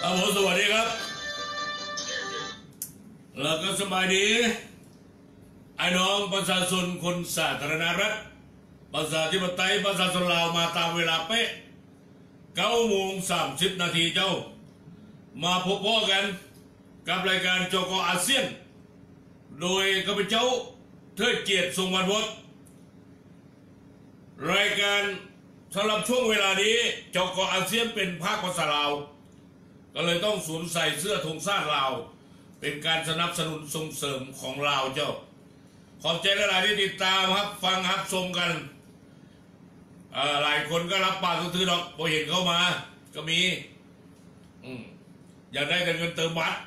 ผมสวัสดีครับแล้วก็สบายดีไอ้น้องประชาชนคนสาธารณรัฐประชาธิปไตยประชาชนลาวมาตามเวลาเป๊ะ9:30 นาทีเจ้ามาพบพ่อกันกับรายการจก.อาเซียนโดยข้าพเจ้าเทิดเกียรติทรงวันวดรายการสำหรับช่วงเวลานี้จก.อาเซียนเป็นภาคภาษาลาวก็เลยต้องสวมใส่เสื้อธงชาติลาวเป็นการสนับสนุนส่งเสริมของลาวเจ้าขอบใจหลายๆที่ติดตามครับฟังครับชมกันหลายคนก็รับปากซื้อดอกพอเห็นเข้ามาก็มีอยากได้เงินเติมบัตร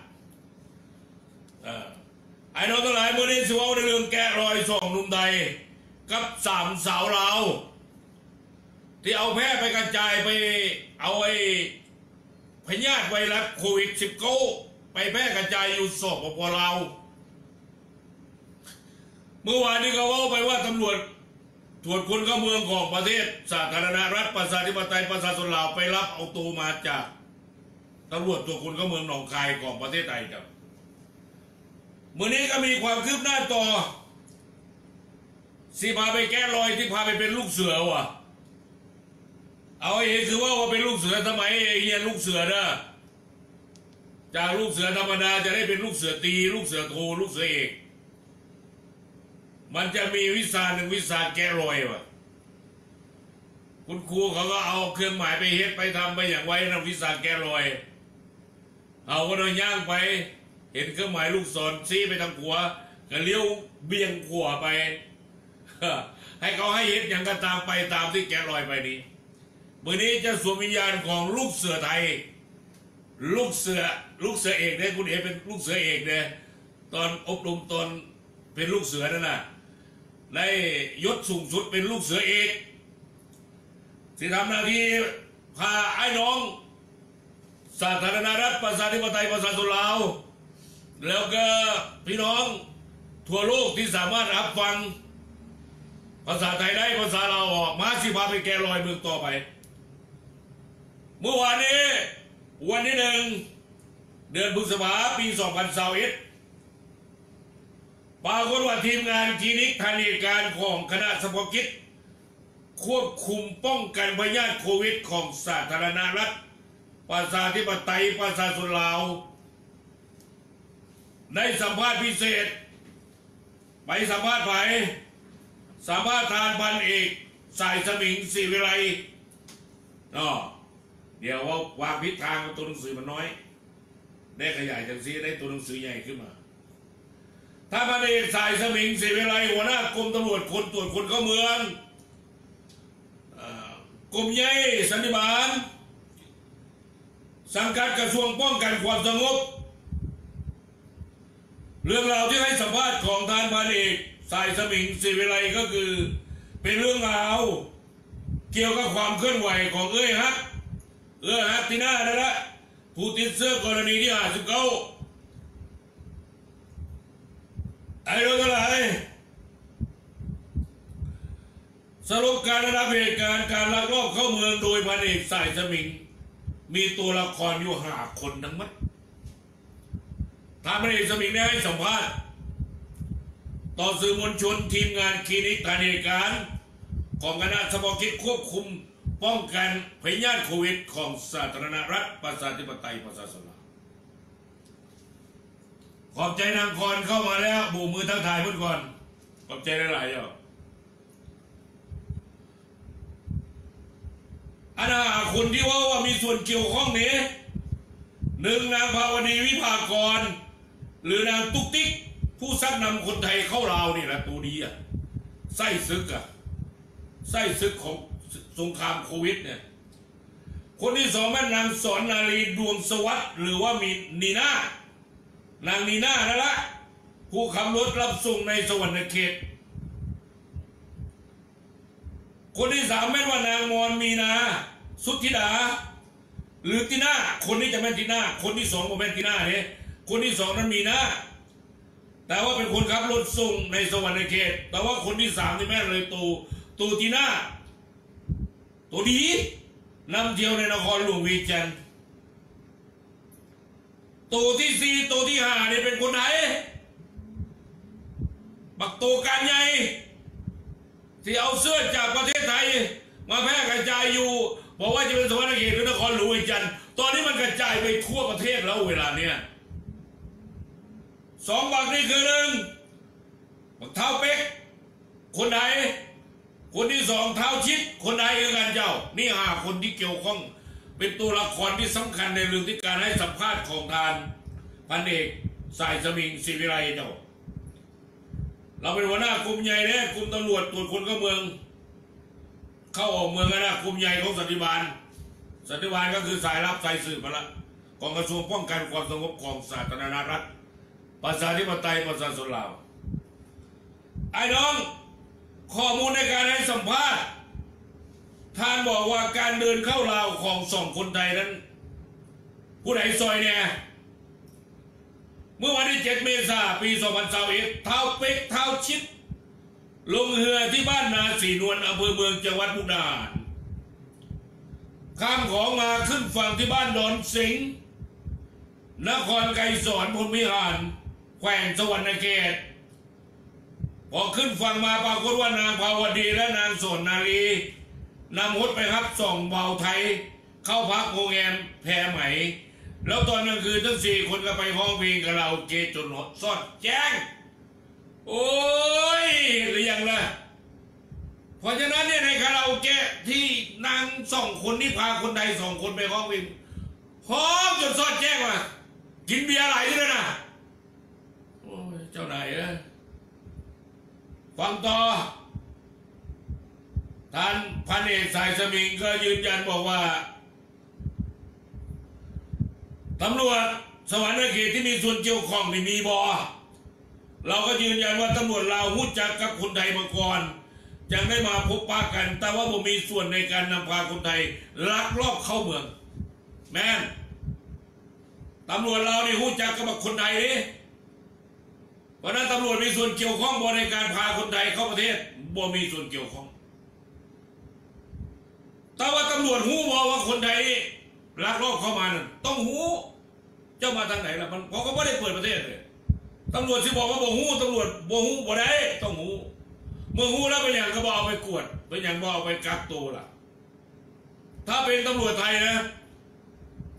ไอ้น้องทั้งหลายเมื่อนี้สิว่าในเรื่องแกะรอยสองหนุ่มใดกับ3 สาวลาวที่เอาแพร่ไปกระจายไปเอาไอ้พยาธิไวรัสโควิด-19ไปแพร่กระจายอยู่สปป.ลาวเมื่อวานนี้ก็ว่าไปว่าตำรวจตรวจคนเข้าเมืองของประเทศสาธารณรัฐประชาธิปไตยประชาชนลาวไปรับเอาตัวมาจากตำรวจตรวจคนเข้าเมืองหนองคายของประเทศไทยครับเมื่อนี้ก็มีความคืบหน้าต่อสิพาไปแก้รอยที่พาไปเป็นลูกเสือว่ะเอาเองคือว่าเป็นลูกเสือทำไมเฮียนลูกเสือนะจากลูกเสือธรรมดาจะได้เป็นลูกเสือตีลูกเสือโทลูกเสือเอกมันจะมีวิชาหนึ่งวิชาแก้รอยว่ะคุณครูเขาก็เอาเครื่องหมายไปเฮ็ดไปทำไปอย่างไว้นะวิชาแก้รอยเอาก็โดนย่างไปเห็นเครื่องหมายลูกศรชี้ไปทางขวาก็เลี้ยวเบี่ยงขวาไปให้เขาให้เฮ็ดอย่างก็ตามไปตามที่แก้รอยไปนี้มื่อนี้จะสวมวิญญาณของลูกเสือไทยลูกเสือเอกเนี่ยคุณเอกเป็นลูกเสือเอกเนี่ยตอนอบรมตอนเป็นลูกเสือนั่นน่ะได้ยศสูงสุดเป็นลูกเสือเอกที่ทำหน้าที่พาไอ้น้องสาธารณรัฐประชาธิปไตยประชาชนลาวแล้วก็พี่น้องทั่วโลกที่สามารถรับฟังภาษาไทยได้ภาษาลาวออกมาสิพาไปแก้รอยเมืองต่อไปเมื่อวานนี้วันที่1 เดือนพฤษภาคมปี 2021ปรากฏว่าทีมงานคลินิกทันเหตุการณ์ของคณะเฉพาะกิจควบคุมป้องกันพยาธิโควิดของสาธารณรัฐประชาธิปไตยประชาชนลาวได้สัมภาษณ์พิเศษไปสัมภาษณ์ไปสัมภาษณ์ทานพันเอกสายสมิงศิวิไลเดี๋ยวว่าวางพิษทางตัวหนังสือมันน้อยได้ขยายจังซีได้ตัวหนังสือใหญ่ขึ้นมาท่านพันเอกสายสมิงศิวิไลหัวหน้ากรมตำรวจคนตรวจคนเข้าเมืองกรมใหญ่สันติบาลสังกัดกระทรวงป้องกันความสงบเรื่องราวที่ให้สัมภาษณ์ของท่านพันเอกสายสมิงศิวิไลก็คือเป็นเรื่องราวเกี่ยวกับความเคลื่อนไหวของเอ้ยฮักที่หน้านั่นแหละผู้ติดเชื้อกรณีที่59ไอ้เรื่องอะไรสรุปการระดับเหตุการณ์การลักลอบเข้าเมืองโดยพันเอกสายสมิงมีตัวละครอยู่5 คนทั้งหมดท่านพันเอกสมิงได้ให้สัมภาษณ์ต่อสื่อมวลชนทีมงานคลินิกทันเหตุการณ์ของคณะเฉพาะกิจควบคุมป้องกันพยาธิโควิดของสาธารณรัฐประชาธิปไตยประชาชนลาวขอบใจนางคอนเข้ามาแล้วบูมือทักทายพูดก่อนขอบใจหลายๆอย่างอันนั้นคนที่ว่ามีส่วนเกี่ยวข้องนี้1นางภาวดีวิภากรหรือนางตุ๊กติ๊กผู้ซักนำคนไทยเข้าลาวนี่แหละตัวดีไส้ศึกของสงครามโควิดเนี่ยคนที่2แม่นางสอนนาลีดวงสวัสดิ์หรือว่ามีนีน่านางนีน่านั่นแหละผู้ขับรถรับส่งในสวรรค์เขตคนที่3แม่นว่านางมอนมีนาสุทธิดาหรือติน่าคนนี้จะแม่นติน่าคนที่2ก็แม่นติน่าเนี่ยคนที่2นั้นมีนาแต่ว่าเป็นคนขับรถส่งในสวรรค์เขตแต่ว่าคนที่3ที่แม่เลยตูติน่าตัวดีนำเที่ยวในนครหลวงเวียงจันทร์ ตัวที่สี่ตัวที่ห้าเนี่ยเป็นคนไหนบักตัวการใหญ่ที่เอาเสื้อจากประเทศไทยมาแพร่กระจายอยู่บอกว่าจะเป็นสวรรค์เขตหรือนครหลวงเวียงจันทร์ตอนนี้มันกระจายไปทั่วประเทศแล้วเวลาเนี้ยสองบักนี่คือหนึ่งบักเท้าเป๊กคนไหนคนที่สองเท้าชิดคนไหนคือกันเจ้านี่ห้าคนที่เกี่ยวข้องเป็นตัวละครที่สำคัญในเรื่องที่การให้สัมภาษณ์ของทานพันเอกสายสมิงศิวิไลเจ้าเราเป็นหัวหน้ากลุ่มใหญ่เนี่ยกลุ่มตำรวจตรวจคนเข้าเมืองเข้าออกเมืองกันนะกลุ่มใหญ่ของสันติบาลก็คือสายลับสายสืบมาละกองกระทรวงป้องกันความสงบของสาธารณรัฐประชาธิปไตยประชาชนลาวไอ้น้องข้อมูลในการให้สัมภาษณ์ท่านบอกว่าการเดินเข้าลาวของสองคนไทยนั้นผู้ใดซอยเนี่ยเมื่อวันที่7 เมษายน ปี2021เท้าเป๊กเท้าชิดลงเรือที่บ้านนาสีนวลอำเภอเมืองจังหวัดมุกดาหารข้ามของมาขึ้นฝั่งที่บ้านดอนสิงห์นครไกรสอนพรหมวิหารแขวงสวรรณเขตพอขึ้นฝั่งมาปรากฏว่านางภาวดีและนางโสนนาลีนำรถไปครับส่องเบาไทยเข้าพักโรงแรมแพไหมแล้วตอนกลางคืนทั้ง4 คนก็ไปห้องเพลงกับเราเกจนสอดแจ้งโอ้ยหรือยังล่ะเพราะฉะนั้นเนี่ยในคาราโอเกะที่นาง2 คนนี่พาคนใด2 คนไปห้องเพลงห้องจนสอดแจ้งว่ากินเบียร์ไหลด้วยนะโอ้ยเจ้านายฟังต่อท่านพันเอกสายสมิงก็ยืนยันบอกว่าตำรวจสวรรค์เขตที่มีส่วนเกี่ยวข้องไม่มีบอเราก็ยืนยันว่าตำรวจเรารู้จักกับคนไทยมาก่อนยังได้มาพบปะกันแต่ว่าผมมีส่วนในการนำพาคนไทยลักลอบเข้าเมืองแม่นตำรวจเรานี่รู้จักกับคนไทยนี่เพราะนั้นตำรวจมีส่วนเกี่ยวข้องในการพาคนไทยเข้าประเทศบ่มีส่วนเกี่ยวข้องแต่ว่าตำรวจหูบอกว่าคนไทยลักลอบเข้ามานั่นต้องหูเจ้ามาทางไหนล่ะมันเพราะเขาไม่ได้เปิดประเทศเลยตำรวจที่บอกว่าบ่หูตำรวจบ่หูบ่ได้ต้องหูเมื่อหูแล้วเป็นอย่างก็บอกเอาไปกวดเป็นอย่างบอกเอาไปกักตัวล่ะถ้าเป็นตำรวจไทยนะ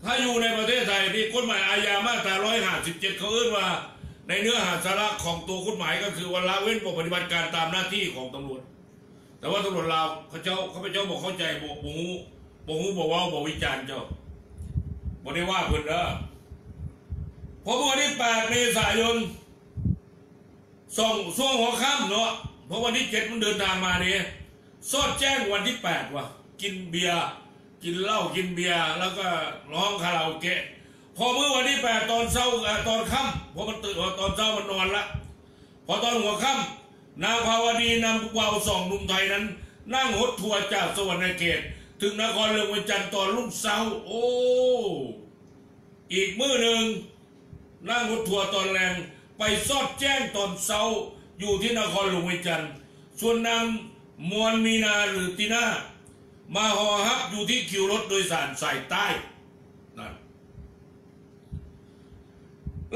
ถ้าอยู่ในประเทศไทยที่กฎหมายอาญามาตรา157เขาเอื้นว่าในเนื้อหาสาระของตัวกฎหมายก็คือว่าละเว้นปฏิบัติการตามหน้าที่ของตำรวจแต่ว่าตำรวจลาวเขาเจ้าบอกเข้าใจบอกหูบอกว่าบอกวิจารณ์เจ้าบอกได้ว่าเพิ่นพอวันที่8 เมษายนช่วงหัวค่ำเนาะเพราะวันที่7มันเดินทางมาเนี่ยสอดแจ้งวันที่8ว่ะกินเบียร์กินเหล้ากินเบียร์แล้วก็ร้องคาราโอเกะพอเมื่อวันที่8ตอนเช้าตอนค่ำพอมันตื่นตอนเช้ามันนอนละพอตอนหัวค่ำนางภาวดีนำวาว2 หนุ่มไทยนั้นนั่งรถทัวร์จากสวรรณเขตถึงนครหลวงเวียงจันทร์ตอนรุ่งเช้าโอ้อีกมื้อหนึ่งนั่งรถทัวร์ตอนแรงไปซอดแจ้งตอนเช้าอยู่ที่นครหลวงเวียงจันทร์ส่วนนางมวลมีนาหรือตีน่ามาหอฮับอยู่ที่คิวรถโดยสารสายใต้นั่น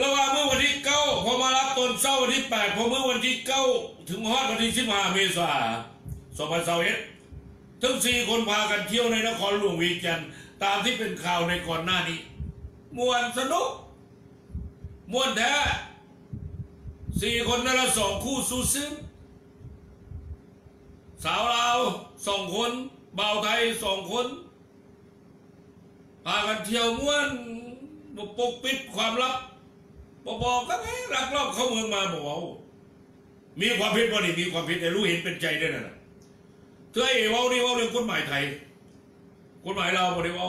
ระหว่างเมื่อวันที่9พอมารับตอนเช้าวันที่8พอเมื่อวันที่9ถึงฮอดวันที่15 เมษายน 2021ทั้ง4 คนพากันเที่ยวในนครหลวงเวียงจันทร์ตามที่เป็นข่าวในก่อนหน้านี้มวนสนุกมวนแท้4 คนนั่นละ2 คู่สู้ซึ้งสาวลาว2 คนบ่าวไทย2 คนพากันเที่ยวม้วนปกปิดความลับบอกก็ไงลักลอบเข้าเมืองมาบอกมีความผิดบ่นี่มีความผิดแต่รู้เห็นเป็นใจได้น่ะเธอเว้านี่เว้าเรื่องกฎหมายไทยกฎหมายเราบ่ได้เว้า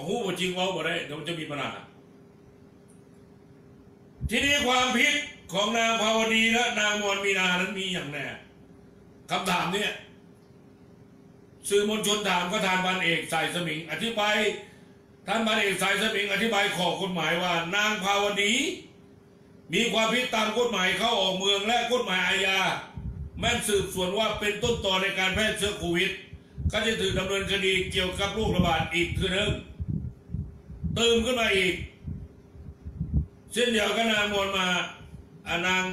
หูบ่จริงเว้าบ่ได้เดี๋ยวมันจะมีปัญหาทีนี้ความผิดของนางภาวดีและนางมวลมีนานั้นมีอย่างแน่คำถามเนี่ยสื่อมวลชนถามก็ทานพันเอกสายสมิงอธิบายท่านพันเอกสายสมิงอธิบายข้อกฎหมายว่านางภาวดีมีความผิดตามกฎหมายเข้าออกเมืองและกฎหมายอาญาแม้นสืบสวนว่าเป็นต้นตอในการแพร่เชื้อโควิดก็จะถูกดำเนินคดีเกี่ยวกับโรคระบาดอีกคือหนึ่งเติมขึ้นมาอีก เส้นเดียวกับนางมอนมานาง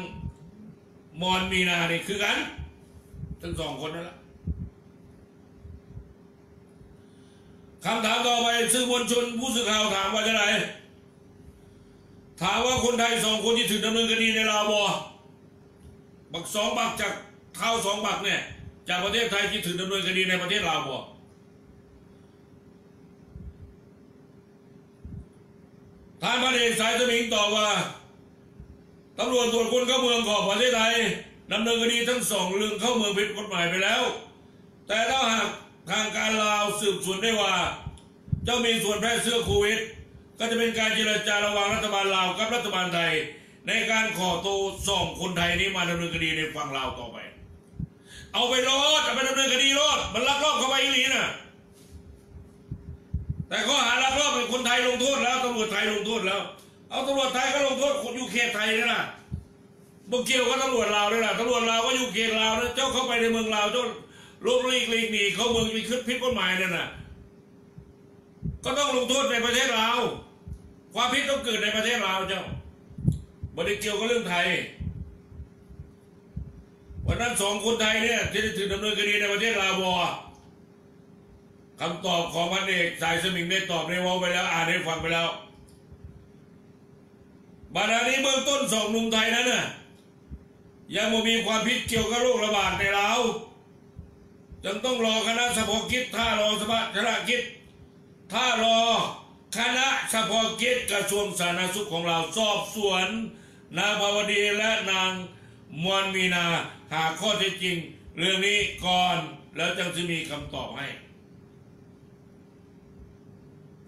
มอนมีนาเนี่ยคือกันทั้งสองคนนั่นแหละคำถามต่อไปสื่อมวลชนผู้สื่อข่าวถามว่าจะไหนถามว่าคนไทย2 คนที่ถูกดำเนินคดีในลาวบ่บัก2 บักจากเท้า2 บักเนี่ยจากประเทศไทยที่ถูกดำเนินคดีในประเทศลาวบ่ท่านพันเอกสายสมิงตอบว่าตำรวจตรวจคนเข้าเมืองของประเทศไทยดำเนินคดีทั้ง2 เรื่องเข้าเมืองผิดกฎหมายไปแล้วแต่ถ้าหากทางการลาวสืบสวนได้ว่าเจ้ามีส่วนแพร่เชื้อโควิดก็จะเป็นการเจรจาระหว่างรัฐบาลลาวกับรัฐบาลไทยในการขอตัว2 คนไทยนี้มาดำเนินคดีในฝั่งลาวต่อไปเอาไปรอดจะไปดำเนินคดีรอดมันลักลอบเข้าไปอีหลีน่ะแต่ข้อหาลักลอบเป็นคนไทยลงโทษแล้วตำรวจไทยลงโทษแล้วเอาตำรวจไทยก็ลงโทษคนอยู่เขตไทยนี่นะบ่เกี่ยวกับตำรวจลาวด้วยนะตำรวจลาวก็อยู่เขตลาวนะเจ้าเข้าไปในเมืองลาวเจ้าลบลีกหนีเข้าเมืองไปขึ้นผิดกฎหมายนั่นน่ะก็ต้องลงโทษในประเทศลาวความผิดต้องเกิดในประเทศลาวเจ้าบ่ได้เกี่ยวกับเรื่องไทยวันนั้น2 คนไทยเนี่ยที่ถูกดำเนินคดีในประเทศลาวคำตอบของพันเอกสายสมิงได้ตอบในวอลไปแล้วอ่านให้ฟังไปแล้วบัดนี้เบื้องต้น2 หนุ่มไทยนั้นน่ะยังไม่มีความผิดเกี่ยวกับโรคระบาดในลาวจึงต้องรอคณะเฉพาะกิจถ้ารอสภาธนกิจถ้ารอคณะเฉพาะกิจกระทรวงสาธารณสุขของเราสอบสวนนางภาวดีและนางมวลมีนาหาข้อเท็จจริงเรื่องนี้ก่อนแล้วจึงจะมีคำตอบให้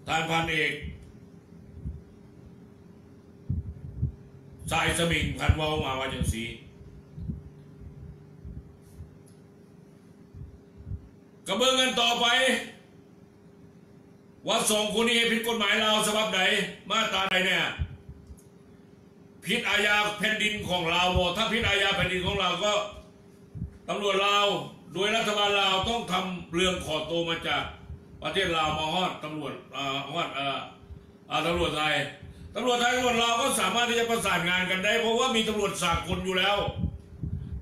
ท่านพันเอกสายสมิงพันวาวมาว่าจังสีกระเบื้องกันต่อไปว่า2 คนนี้ผิดกฎหมายลาวฉบับใดมาตราใดเนี่ยผิดอาญาแผ่นดินของลาวถ้าผิดอาญาแผ่นดินของเราก็ตำรวจลาวโดยรัฐบาลลาวต้องทำเรื่องขอตัวมาจากประเทศลาวมาฮอดตำรวจฮอดตำรวจไทยตำรวจลาวก็สามารถที่จะประสานงานกันได้เพราะว่ามีตำรวจสากลอยู่แล้ว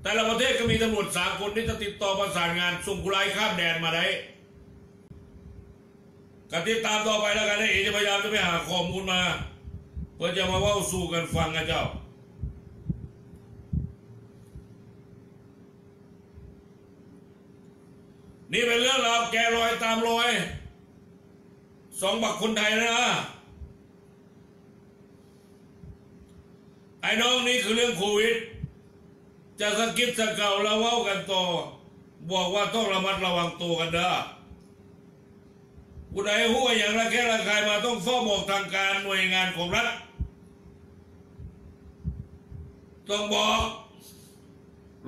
แต่ละประเทศก็มีตำรวจสากลที่จะติดต่อประสานงานส่งผู้ร้ายข้ามแดนมาได้กันติดตามต่อไปแล้วกันนะเอจะพยายามจะไปหาข้อมูลมาเพื่อจะมาเว้าสู่กันฟังกันเจ้านี่เป็นเรื่องราวแกะรอยตามรอย2 บักคนไทยนะไอ้น้องนี่คือเรื่องโควิดจะสะกิดสะเก่าแล้วเว้ากันต่อบอกว่าต้องระมัดระวังตัวกันเด้อผู้ใดหัวอย่างระแคะระคายมาต้องเฝ้าบอกทางการหน่วยงานของรัฐต้องบอก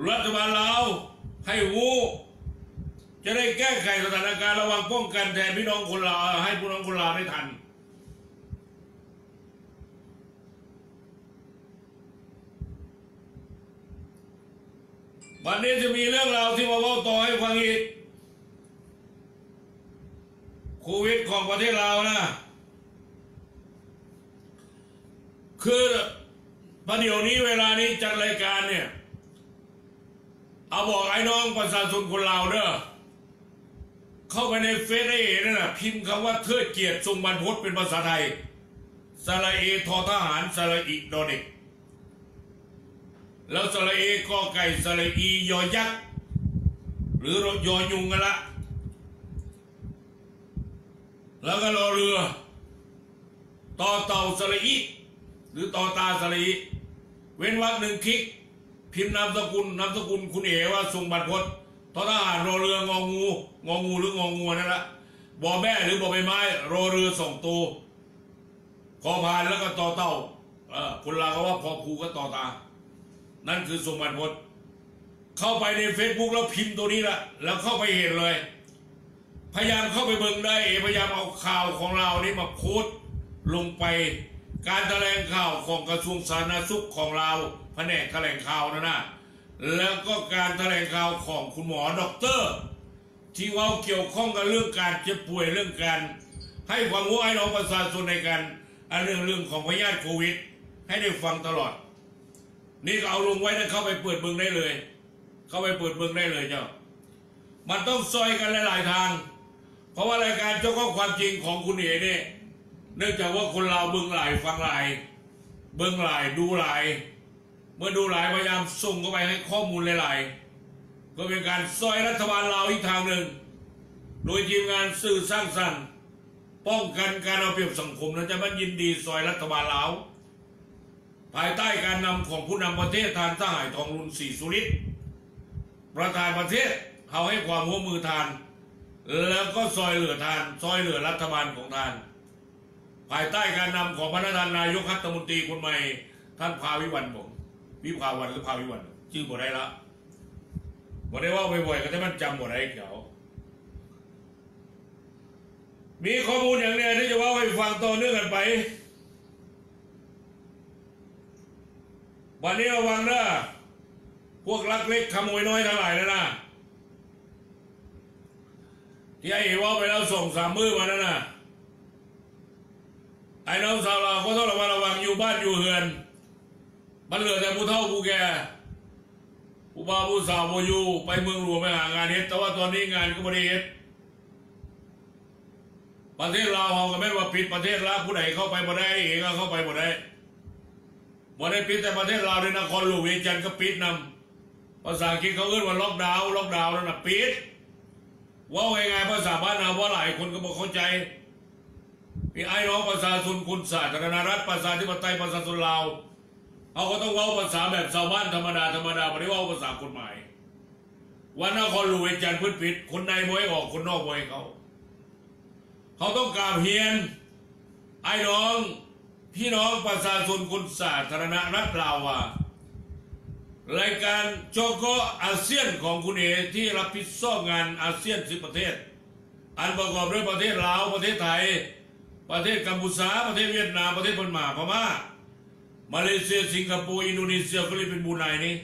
รัฐบาลลาวให้หูจะได้แก้ไขสถานการณ์ระวังป้องกันแทนพี่น้องคนลาวให้พี่น้องคนลาวได้ทันวันนี้จะมีเรื่องราวที่มาเล่าต่อให้ฟังอีกโควิดของประเทศลาวนะคือประเดี๋ยวนี้เวลานี้จัดรายการเนี่ยเอาบอกไอ้น้องประชาชนคนลาวเด้อเข้าไปในเฟซได้นั่นน่ะพิมพ์คำว่าเทิดเกียรติทรงบรรพตเป็นภาษาไทยสระเอทอทหารสระอิดอเด็กแล้วสระเอกอไก่สระอียอยักษ์หรือรถยอยุงกันละแล้วก็รอเรือต่อเต่าสระอีหรือต่อตาสระอีเว้นวรรค1 คลิกพิมพ์นามสกุลคุณเอ๋ว่าทรงบรรพตทอทหารรอเรืององูหรืององูนั่นละบอแม่หรือบอใบไม้รอเรือ2 ตัวพอพานแล้วก็ต่อเต่าคนลาวก็ว่าพอภูก็ต่อตานั่นคือทรงบรรพตเข้าไปใน Facebook แล้วพิมพ์ตัวนี้ละแล้วเข้าไปเห็นเลยพยายามเข้าไปเบิ่งได้พยายามเอาข่าวของเรานี่มาโพสต์ลงไปการแถลงข่าวของกระทรวงสาธารณสุขของเราแผนกแถลงข่าวนะแล้วก็การแถลงข่าวของคุณหมอด็อกเตอร์ที่ว่าเกี่ยวข้องกับเรื่องการเจ็บป่วยเรื่องการให้ความรู้ให้น้องประชาชนในการเรื่องของพยาธิโควิดใ ให้ได้ฟังตลอดนี่ก็เอาลงไว้นะเข้าไปเปิดเบิ่งได้เลยเข้าไปเปิดเบิ่งได้เลยเจ้ามันต้องซอยกันหลายๆทางเพราะว่ารายการเจ้าข้อความจริงของคุณเอ๋เนี่ยเนื่องจากว่าคนเราเบิ่งหลายฟังหลายเบิ่งหลายดูหลายเมื่อดูหลายพยายามส่งเข้าไปให้ข้อมูลหลายๆก็เป็นการซอยรัฐบาลเราอีกทางหนึ่งโดยทีมงานสื่อสร้างสรรค์ป้องกันการเอาเปรียบสังคมนั้นจะมันยินดีซอยรัฐบาลเราภายใต้การนำของผู้นำประเทศทานสหายทองรุนศรีสุริศประธานประเทศเขาให้ความร่วมมือทานแล้วก็ซอยเหลือทานซอยเหลือรัฐบาลของทานภายใต้การนำของพระท่านนายกรัฐมนตรีคนใหม่ท่านภาวิวัลย์ผมวิภาวันหรือภาวิวัลย์ชื่อบ่ได้ละบ่ได้ว่าบ่อยๆก็จะมันจำบ่ได้เกี่ยวมีข้อมูลอย่างนี้ที่จะว่าให้ฟังต่อเนื่องกันไปวันนี้ระวังนะพวกลักเล็กขโมยน้อยทั้งหลายนะที่ไอ้ว่าไปแล้วส่ง3 มื้อมานั่นนะไอ้น้องสาวเราก็ต้องระวังอยู่บ้านอยู่เฮือนมันเหลือแต่ผู้เฒ่าผู้แก่ผู้บ่าวผู้สาวผู้อยู่ไปเมืองหลวงไปหางานเฮ็ดแต่ว่าตอนนี้งานก็ไม่ได้เฮ็ดประเทศลาวเขาก็ไม่ว่าปิดประเทศลาวผู้ใดเข้าไปบ่ได้เองก็เข้าไปบ่ได้ปิดแต่ประเทศลาวในนครหลวงเวียงจันทร์ก็ปิดนำภาษาอังกฤษเขาเรียกว่าล็อกดาวน์นั่นน่ะปิดว่าไงภาษาบ้านเราว่าหลายคนก็บอกเข้าใจพี่ไอ้น้องประชาชนคุณสาธารณรัฐประชาธิปไตยประชาชนลาวเขาก็ต้องเว้าภาษาแบบชาวบ้านธรรมดาไม่ได้เว้าภาษากฎหมายวันนครหลวงเวียงจันทร์พื้นปิดคนในมวยออกคนนอกมวยเขาต้องกราบเฮียนไอ้น้องพี่น้องประชาชนคนสาธารณรัฐลาวรายการโจโกอาเซียนของคุณเอที่รับผิดชอบงานอาเซียน10 ประเทศอันประกอบด้วยประเทศลาวประเทศไทยประเทศกัมพูชาประเทศเวียดนามประเทศพม่ามาเลเซียสิงคโปร์อินโดนีเซียฟิลิปปินส์บรูไนนี่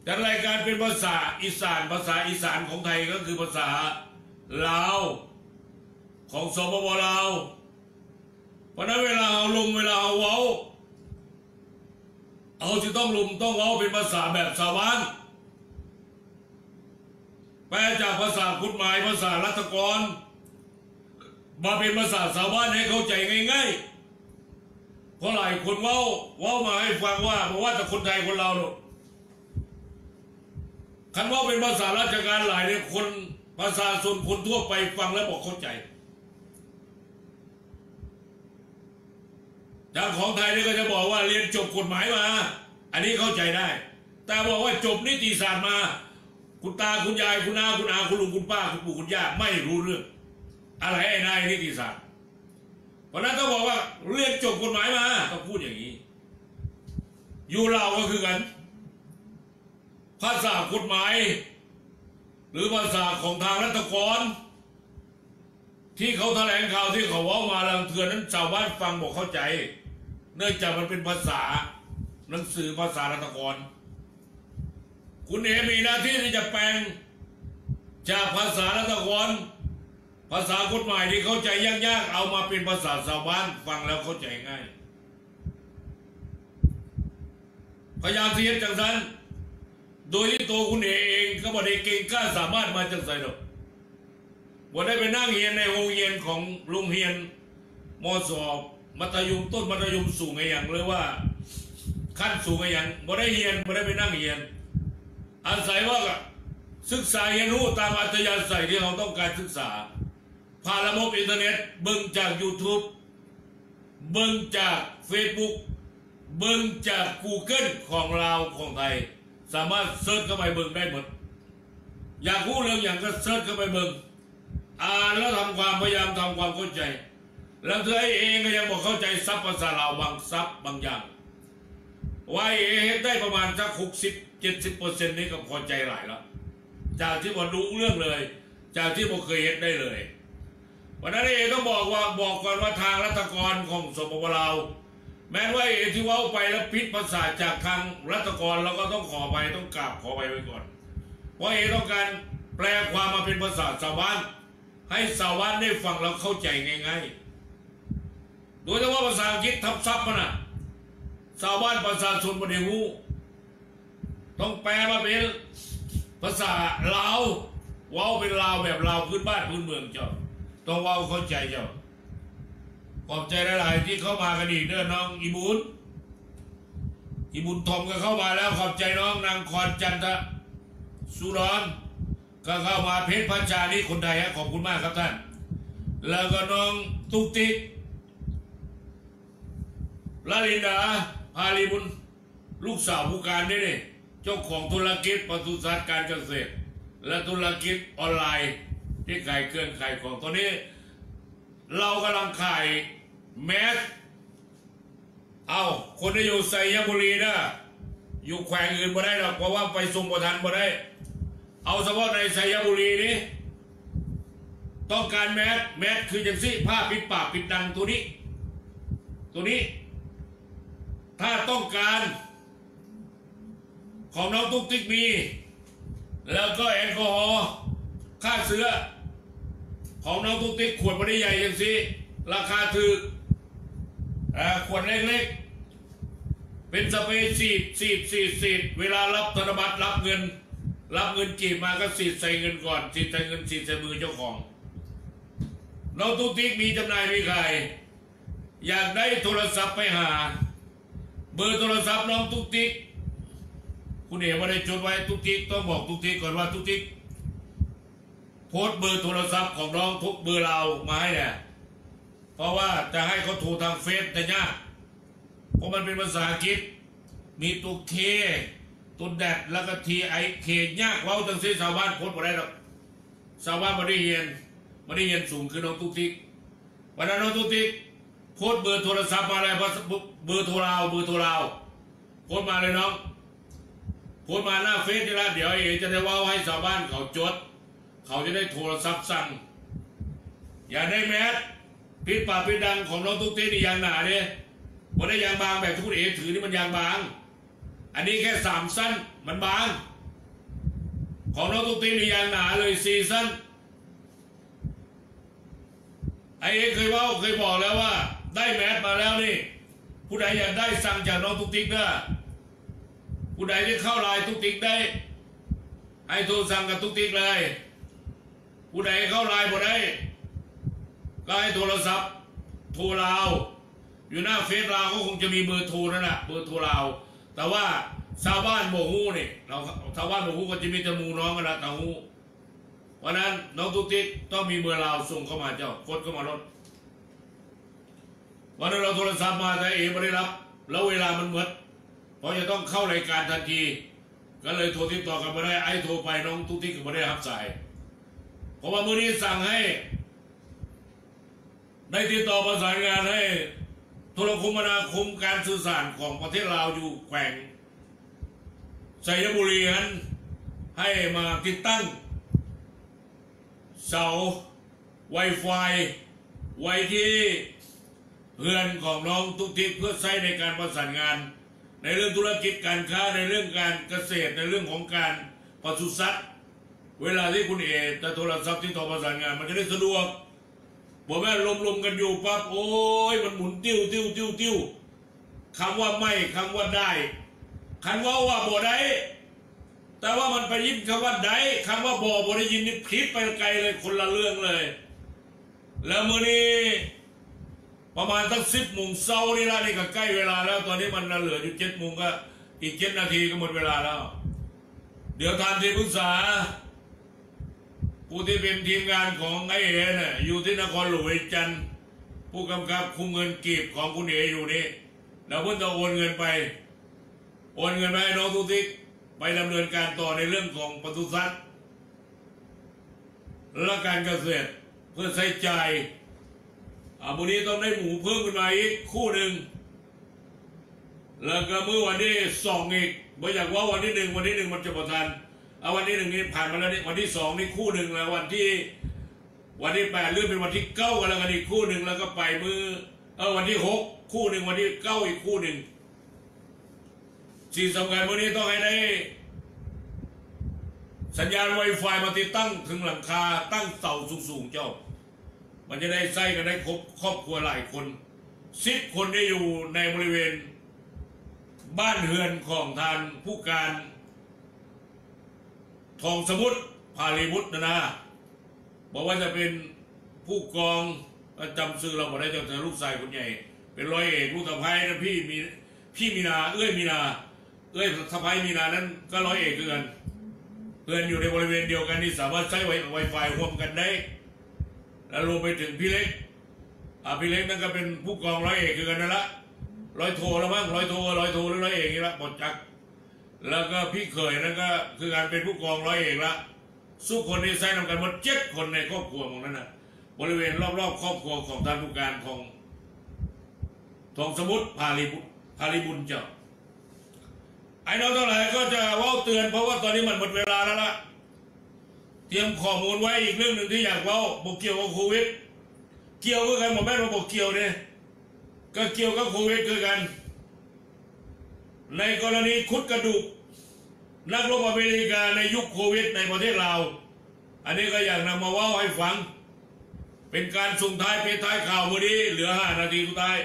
แต่รายการเป็นภาษาอีสานของไทยก็คือภาษาลาวของสปป.ลาวเพราะนั้นเวลาเอาเว้าเอาจะต้องเว้าเป็นภาษาแบบชาวบ้านแปลจากภาษากฎหมายภาษารัฐกรมาเป็นภาษาชาวบ้านให้เข้าใจง่ายๆเพราะหลายคนเว้ามาให้ฟังว่าเพราะว่าแต่คนไทยคนเราเนี่ยคันว่าเป็นภาษาราชการหลายเนี่ยคนภาษาชนคนทั่วไปฟังแล้วบอกเข้าใจอย่างของไทยนี่ก็จะบอกว่าเรียนจบกฎหมายมาอันนี้เข้าใจได้แต่บอกว่าจบนิติศาสตร์มาคุณตาคุณยายคุณอาคุณลุงคุณป้าคุณปู่คุณย่าไม่รู้เรื่องอะไรไอ้นายนิติศาสตร์เพราะนั้นต้องบอกว่าเรียนจบกฎหมายมาต้องพูดอย่างนี้อยู่เราก็คือกันภาษากฎหมายหรือภาษาของทางรัฐกรที่เขาแถลงข่าวที่เขาว่ามาลังเทือนนั้นชาวบ้านฟังบอกเข้าใจเนื่องจากมันเป็นภาษาหนังสือภาษารัฐกรคุณเอมีหน้าที่ที่จะแปลงจากภาษารัฐกรภาษากฎหมายที่เข้าใจยากๆเอามาเป็นภาษาชาวบ้านฟังแล้วเข้าใจง่ายพยายามเทียบจังสันโดยที่ตัวคุณเองก็บอกได้เก่งกล้าสามารถมาจังใส่หรอกว่าได้ไปนั่งเรียนในโรงเรียนของโรงเรียนม.ส.มัธยมต้นมัธยมสูงไงอย่างเลยว่าขั้นสูงไงอย่างว่าได้เรียนว่าได้ไปนั่งเรียนอาศัยว่าศึกษาเรียนรู้ตามอัธยาศัยที่เราต้องการศึกษาผ่านระบบอินเทอร์เน็ตเบิ่งจาก YouTube เบิ่งจาก Facebook เบิ่งจาก Google ของเราของไทยสามารถเซิร์ชเข้าไปเบิ่งได้หมดอยากรู้เรื่องอย่างก็เซิร์ชเข้าไปเบิ่งอ่านแล้วพยายามทำความเข้าใจแล้วเธอเองก็ยังบอกเข้าใจซับภาษาลาวบางซับบางอย่างว่าเองได้ประมาณสัก60-70%นี้ก็พอใจหลายแล้วจากที่บอกรู้เรื่องเลยจากที่บอกเคยเห็นได้เลยวันนั้นเองต้องบอกก่อนว่าทางรัฐกรของสปป.ลาวแม้ว่าที่ว่าไปแล้วพิษภาษาจากทางรัฐกรเราก็ต้องขอไปต้องกราบขอไปไว้ก่อนเพราะต้องการแปลความมาเป็นภาษาชาวบ้านให้ชาวบ้านได้ฟังแล้วเข้าใจง่ายๆโดยเฉพาะภาษาอังกฤษทับซับมัน ชาวบ้านประชาชนบ่ได้ฮู้ต้องแปลมาเป็นภาษาลาวเว้าเป็นลาวแบบลาวพื้นบ้านพื้นเมืองเจ้าต้องเว้าเข้าใจเจ้าขอบใจหลายๆที่เข้ามากันอีกเด้อน้องอีบุญทอมก็เข้ามาแล้วขอบใจน้องนางคอนจันทสุรนก็เข้ามาเพชรพัชชานี่คนไทยฮะขอบคุณมากครับท่านแล้วก็น้องตุ๊กติ๊กลลินดาพาลีบุญลูกสาวผู้การนี่เจ้าของธุรกิจปศุสัตว์การเกษตรและธุรกิจออนไลน์ที่ขายเครื่องขายของตอนนี้เรากำลังขายแมสเอาคนที่อยู่ไซยบุรีนะอยู่แขวงอื่นบ่ได้หรอกเพราะว่าไปส่งประทานบ่ได้เอาเฉพาะในไซยบุรีนี้ต้องการแมสคืออย่างซี่ผ้าปิดปากปิดดังตัวนี้ถ้าต้องการของน้องตุ๊กติ๊กมีแล้วก็แอลกอฮอล์ฆ่าเชื้อของน้องตุ๊กติ๊กขวดไม่ได้ใหญ่อย่างซี่ราคาถูกขวดเล็กๆเป็นสเปรย์ฉีดเวลารับธนบัตรรับเงินกีบมาก็ฉีดใส่เงินก่อนฉีดใส่เงินฉีดใส่มือเจ้าของน้องตุ๊กติ๊กมีจำหน่ายมีขายอยากได้โทรศัพท์ไปหาเบอร์โทรศัพท์น้องตุ๊กติ๊กคุณเอ๋ว่าได้จดไว้ตุ๊กติ๊กต้องบอกตุ๊กติ๊กก่อนว่าตุ๊กติ๊กโพสต์เบอร์โทรศัพท์ของน้องทุกเบอร์เรามาให้เนี่ยเพราะว่าจะให้เขาโทรทางเฟซแต่ยากเพราะมันเป็นภาษาอังกฤษมีตัวเคตัวแดดแล้วก็ทีไอเคยากเว้าตั้งแต่ชาวบ้านโพสต์มาได้หรอกชาวบ้านมาได้เรียนสูงคือน้องตุ๊กติ๊กวันนั้นน้องตุ๊กติ๊กโพสต์เบอร์โทรศัพท์มาเลยเบอร์โทรเราโพสต์มาเลยน้องโพสต์มาหน้าเฟซนี่ละเดี๋ยวเอ๋จะได้ว่าให้ชาวบ้านเขาจดเขาจะได้โทรศัพท์สั่งอย่าได้แมสปิดปากปิดดังของน้องตุ๊กติ๊กนี่ยางหนาเนี่ยวันนี้ยางบางแบบทุกเอ๋ถือนี่มันยางบางอันนี้แค่3 สั้นมันบางของน้องตุ๊กติ๊กนี่ยางหนาเลย4 สั้นไอเอ๋เคยบอกแล้วว่าได้แมสมาแล้วนี่ผู้ใดอยากได้สั่งจากน้องตุ๊กติ๊กนะผู้ใดที่เข้าไลน์ตุ๊กติ๊กได้ให้โทรสั่งกับตุ๊กติ๊กเลยผู้ใดเข้าไลน์บ่ได้ก็ให้โทรศัพท์โทรเราอยู่หน้าเฟซเราก็คงจะมีเบอร์โทรนั่นแหละเบอร์โทรเราแต่ว่าชาวบ้านโมหูนี่เราชาวบ้านโมหูก็จะมีจมูกน้องกันละตาหูเพราะนั้นน้องตุ๊กติ๊กต้องมีเบอร์เราส่งเข้ามาเจ้ากดเข้ามารถวันนั้นเราโทรศัพท์มาแต่เอ๋ไม่ได้รับแล้วเวลามันหมดเพราะจะต้องเข้ารายการทันทีก็เลยโทรติดต่อกันไม่ได้ไอ้โทรไปน้องตุ๊กติ๊กก็ไม่ได้รับสายเพราะว่ามื้อนี้สั่งให้ได้ติดต่อประสานงานให้โทรคมนาคมการสื่อสารของประเทศลาวอยู่แขวงไซยบุรีนั้นให้มาติดตั้งเสา Wi-Fi ไว้ที่เรือนของน้องตุ๊กติ๊กเพื่อใช้ในการประสานงานในเรื่องธุรกิจการค้าในเรื่องการเกษตรในเรื่องของการปศุสัตว์เวลาที่คุณเอ๋จะโทรศัพท์ที่ต่อประสานงานมันจะได้สะดวกบอกแม่ลมกันอยู่ปั๊บโอ้ยมันหมุนติ้วคำว่าไม่คำว่าได้คำว่าบ่ได้แต่ว่ามันไปยินคำว่าได้คำว่าบ่ได้ยินนี่พลิกไปไกลเลยคนละเรื่องเลยแล้วมื้อนี้ประมาณตั้ง10 โมงเช้านี่ละนี่ก็ใกล้เวลาแล้วตอนนี้มันเหลืออยู่7 โมงก็อีก7 นาทีก็หมดเวลาแล้วเดี๋ยวทานที่ปรึกษาผู้ที่เป็นทีมงานของไอเอ๋เนี่ยอยู่ที่นครหลวงจันทร์ผู้กำกับคุมเงินกีบของคุณเอ๋อยู่นี่แล้วเพิ่งจะโอนเงินไปให้น้องตุ๊กติ๊กไปดำเนินการต่อในเรื่องของปศุสัตว์และการเกษตรเพื่อใช้จ่ายวันนี้ต้องได้หมูเพิ่มขึ้นมาอีกคู่หนึ่งแล้วก็เมื่อวันที่2อีกไม่อยากว่าวันที่ 1มันจะประทานเอาวันที่1นี้ผ่านมาแล้วนี่วันที่2นี่คู่หนึ่งแล้ววันที่8เลื่อนเป็นวันที่9กันแล้วกันอีกคู่หนึ่งแล้วก็ไปวันที่6คู่หนึ่งวันที่9อีกคู่หนึ่งสิ่งสำคัญวันนี้ต้องให้ได้สัญญาณ Wi-Fi มาติดตั้งถึงหลังคาตั้งเสาสูงๆเจ้ามันจะได้ใช้กันได้ครอบครัวหลายคน10 คนได้อยู่ในบริเวณ บ้านเรือนของทานผู้การทองสมุทรพาลีวุฒินะบอกว่าจะเป็นผู้กองจำชื่อเราบอกได้แต่ลูกชายคนใหญ่เป็นร้อยเอกลูกสะใภ้นะพี่มีนาเอ้ยสะใภ้มีนานั้นก็ร้อยเอกกันเพื่อนอยู่ในบริเวณเดียวกันที่สามารถใช้ไวไฟร่วมกันได้แล้วรวมไปถึงพี่เล็กพี่เล็กนั่นก็เป็นผู้กองร้อยเอกกันนั่นละร้อยโทแล้วมั้งร้อยโทหรือร้อยเอกนี่ละหมดจักแล้วก็พี่เขยนั่นก็คือการเป็นผู้กองร้อยเอกละสู้คนที่ใช้นำกันหมด7 คนในครอบครัวของนั้นนะบริเวณรอบๆครอบครัวของท่านผู้การทองสมุทรพาลีบุญเจ้าไอ้น้องทั้งหลายก็จะว่าเตือนเพราะว่าตอนนี้มันหมดเวลาแล้วล่ะเตรียมข้อมูลไว้อีกเรื่องหนึ่งที่อยากว่าบอกเกี่ยวกับโควิดเกี่ยวกับกันหมดแม่เราบอกเกี่ยวเนี่ยก็เกี่ยวกับโควิดคือกันในกรณีคุดกระดูกนักรบอเมริกาในยุคโควิดในประเทศเราอันนี้ก็อยากนำมาว่าให้ฟังเป็นการส่งท้ายเพจท้ายข่าววันนี้เหลือ5 นาทีสุดท้าย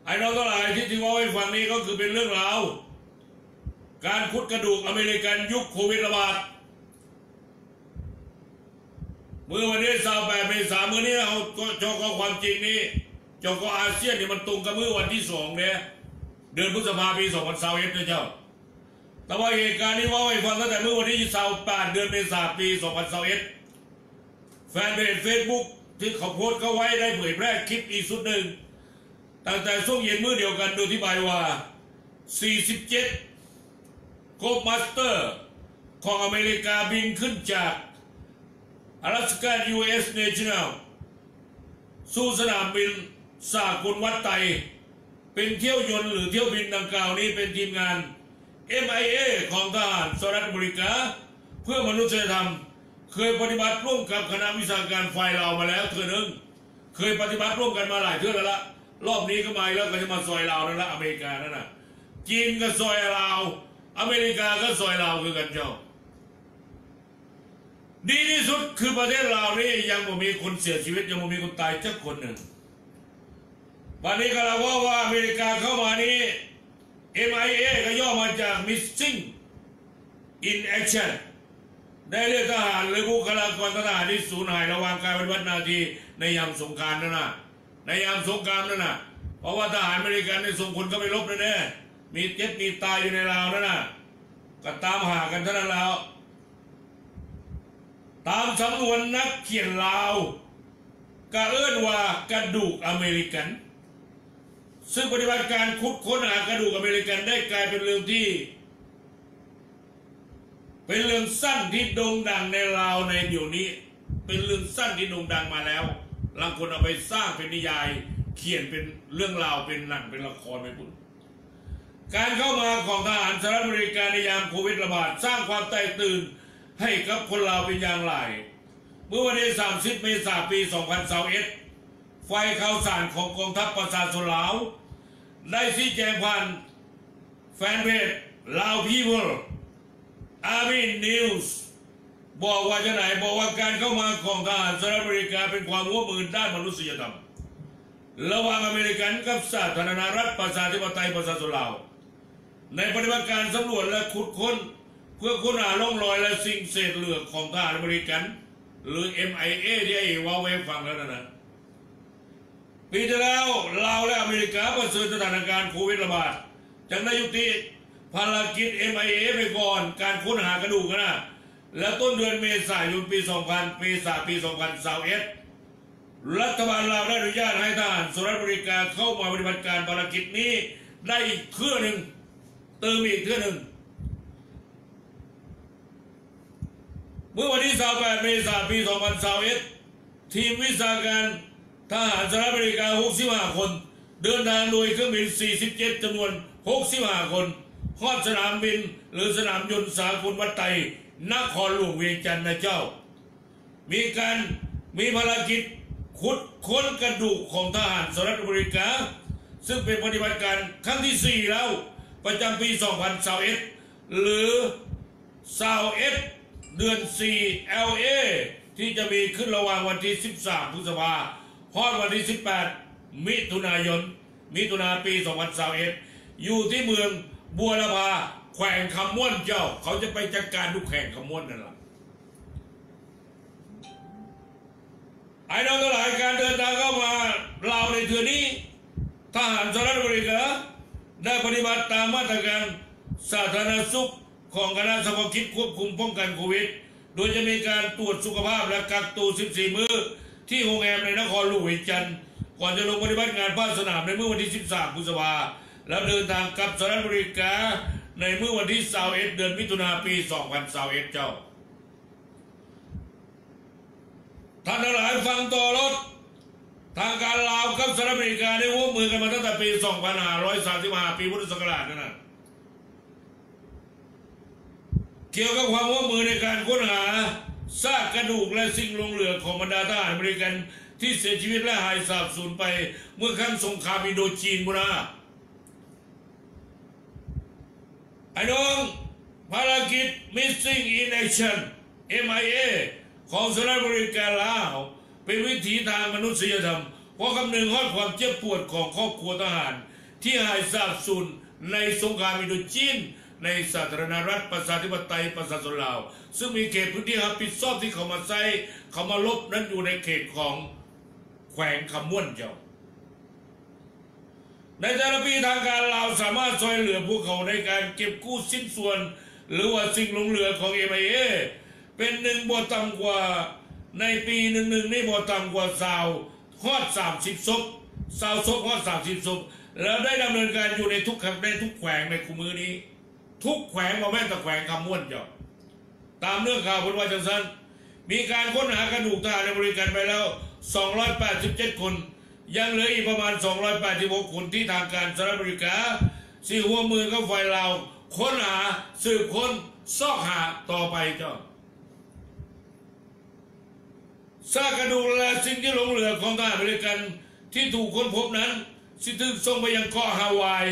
ไอ้เราทั้งหลายที่ว่าให้ฟังนี้ก็คือเป็นเรื่องราวการคุดกระดูกอเมริกันยุคโควิดระบาดเมื่อวันนี้28 เมษายนมื้อนี้เอาจอกความจริงนี่จอกอาเซียนเนี่ยมันตรงกับมื้อวันที่2เนี่ยเดือนพฤษภาคมปี2021นะเจ้าแต่ว่าเหตุการณ์นี้ว่าให้ฟังตั้งแต่เมื่อวันที่28 เดือนเมษายนปี2021แฟนเพจ Facebook ที่เขาโพสต์เขาไว้ได้เผยแพร่คลิปอีกสุดหนึ่งตั้งแต่ช่วงเย็นมื้อเดียวกันโดยที่บายว่า47โกลด์มาสเตอร์ของอเมริกาบินขึ้นจากอลาสก้า US National สู่สนามบินสากลวัดไตเป็นเที่ยวยนต์หรือเที่ยวบินดังกล่าวนี้เป็นทีมงาน MIA ของทหารสหรัฐอเมริกาเพื่อมนุษยธรรมเคยปฏิบัติร่วมกับคณะวิชาการฝ่ายลาวมาแล้วเทื่อนึงเคยปฏิบัติร่วมกันมาหลายเทื่อแล้วละรอบนี้ก็มาแล้วก็จะมาซอยลาวนั่นละอเมริกานั่นน่ะจีนก็ซอยลาวอเมริกาก็ซอยลาวคือกันเจ้าดีที่สุดคือประเทศลาวนี่ยังไม่มีคนเสียชีวิตยังไม่มีคนตายสักคนหนึ่งวันนี้ก็เราว่าอเมริกาเข้ามานี้ MIA ก็ย่อมาจาก Missing in Action ได้เรียกทหารหรือบุคลากรทหารที่สูญหายระหว่างการปฏิบัติหน้าที่ในยามสงครามนั่นน่ะในยามสงครามนั่นน่ะเพราะว่าทหารอเมริกันในส่งคนเข้าไปรบแน่ๆมีเจ็บมีตายอยู่ในลาวนั่นน่ะก็ตามหากันเท่านั้นแล้วตามสำนวนนักเขียนลาวก็เอื้อนว่ากระดูกอเมริกันซึ่งปฏิบัติการค้นหากระดูกอเมริกันได้กลายเป็นเรื่องสั้นที่โด่งดังในลาวในเดี๋ยวนี้เป็นเรื่องสั้นที่โด่งดังมาแล้วบางคนเอาไปสร้างเป็นนิยายเขียนเป็นเรื่องราวเป็นหนังเป็นละครไปพุ่นการเข้ามาของทหารสหรัฐอเมริกาในยามโควิดระบาดสร้างความแตกตื่นให้กับคนลาวเป็นอย่างไรเมื่อวันที่30 เมษายนปี2021ฝ่ายข่าวสารของกองทัพประชาชนลาวได้ชี้แจงผ่านแฟนเพจลาวพีเพิลArmy News บอกว่าจะไหนบอกว่าการเข้ามาของทหารสหรัฐอเมริกาเป็นความร่วมมือด้านมนุษยธรรมระหว่างอเมริกันกับสาธารณรัฐประชาธิปไตยประชาชนลาวในปฏิบัติการสำรวจและขุดค้นเพื่อค้นหาร่องรอยและสิ่งเศษเหลือของทหารอเมริกันหรือ MIA ที่ไอ้ว่าไว้ฟังแล้วนะปีที่แล้วลาวและอเมริกาประสบสถานการณ์โควิดระบาดจากนั้นยุติภารกิจ MIA ไปก่อนการค้นหากระดูกนะและต้นเดือนเมษายนปี2021รัฐบาลลาวได้อนุญาตให้ทหารสหรัฐอเมริกาเข้ามาปฏิบัติการภารกิจนี้ได้อีกเทื่อหนึ่งเติมอีกเทื่อหนึ่งเมื่อวันที่28 เมษายนปี2021ทีมวิชาการทหารสหรัฐอเมริกา65 คนเดินทางโดยเครื่องบิน47จำนวน65 คนฮอดสนามบินหรือสนามยนต์สากลวัดไตนครหลวงเวียงจันทร์นะเจ้ามีภารกิจขุดค้นกระดูกของทหารสหรัฐอเมริกาซึ่งเป็นปฏิบัติการครั้งที่4แล้วประจำปี2021หรือ21เดือน 4 LA ที่จะมีขึ้นระหว่างวันที่13 พฤษภาคมวันที่18 มิถุนายนปี2021 อยู่ที่เมืองบัวละพาแขวงคำม่วนเจ้าเขาจะไปจัดการทุกแขวงคำม่วนนั่นแหละไอ้น้องทั้งหลายการเดินทางเข้ามาลาวในเทือนี้ทหารสหรัฐอเมริกาได้ปฏิบัติตามมาตรการสาธารณสุขของคณะเฉพาะกิจควบคุมป้องกันโควิดโดยจะมีการตรวจสุขภาพและกักตัว14 มื้อที่โรงแรมในนครหลวงเวียงจันทร์ก่อนจะลงปฏิบัติงานภาคสนามในเมื่อวันที่13 พฤษภาคมแล้วเดินทางกลับสหรัฐอเมริกาในเมื่อวันที่21 เดือนมิถุนายนปี 2021 เจ้าท่านทั้งหลายฟังต่อรถทางการลาวกับสหรัฐอเมริกาได้ร่วมมือกันมาตั้งแต่ปี 2535 ปีพุทธศักราชนั่นนะเกี่ยวกับความร่วมมือในการค้นหาซากกระดูกและสิ่งหลงเหลือของบรรดาทหารอเมริกันที่เสียชีวิตและหายสาบสูญไปเมื่อครั้งสงครามอินโดจีนบุนาไอ้น้องภารกิจ Missing in Action MIA ของสหรัฐอเมริกาลาวเป็นวิถีทางมนุษยธรรมเพราะคำนึงฮอดความเจ็บปวดของครอบครัวทหารที่หายสาบสูญในสงครามอินโดจีนในสาธารณรัฐประชาธิปไตยประชาชนลาวซึ่งมีเขตพื้นที่รับผิดชอบที่เขามาใช้เขามาลบนั้นอยู่ในเขตของแขวงคำม่วนเจ้าในแต่ละปีทางการลาวสามารถช่วยเหลือพวกเขาในการเก็บกู้ชิ้นส่วนหรือว่าสิ่งหลงเหลือของ MIA เป็นหนึ่งบ่ต่ำกว่าในปีหนึ่งนี่บ่ต่ำกว่าฮอด30 ศพศพฮอด30 ศพแล้วได้ดำเนินการอยู่ในทุกแขวงในคุมือนี้ทุกแขวงมาแม่แต่แขวงคำม่วนเจ้าตามเรื่องข่าวพูดว่าจังสันมีการค้นหากระดูกทหารอเมริกันไปแล้ว287 คนยังเหลืออีกประมาณ286 คนที่ทางการสหรัฐอเมริกาสี่หัวมือกับฝ่ายลาวค้นหาสืบค้นซอกหาต่อไปเจ้าซากกระดูกและสิ่งที่หลงเหลือของทหารอเมริกันที่ถูกค้นพบนั้นสิถูกส่งไปยังเกาะฮาวาย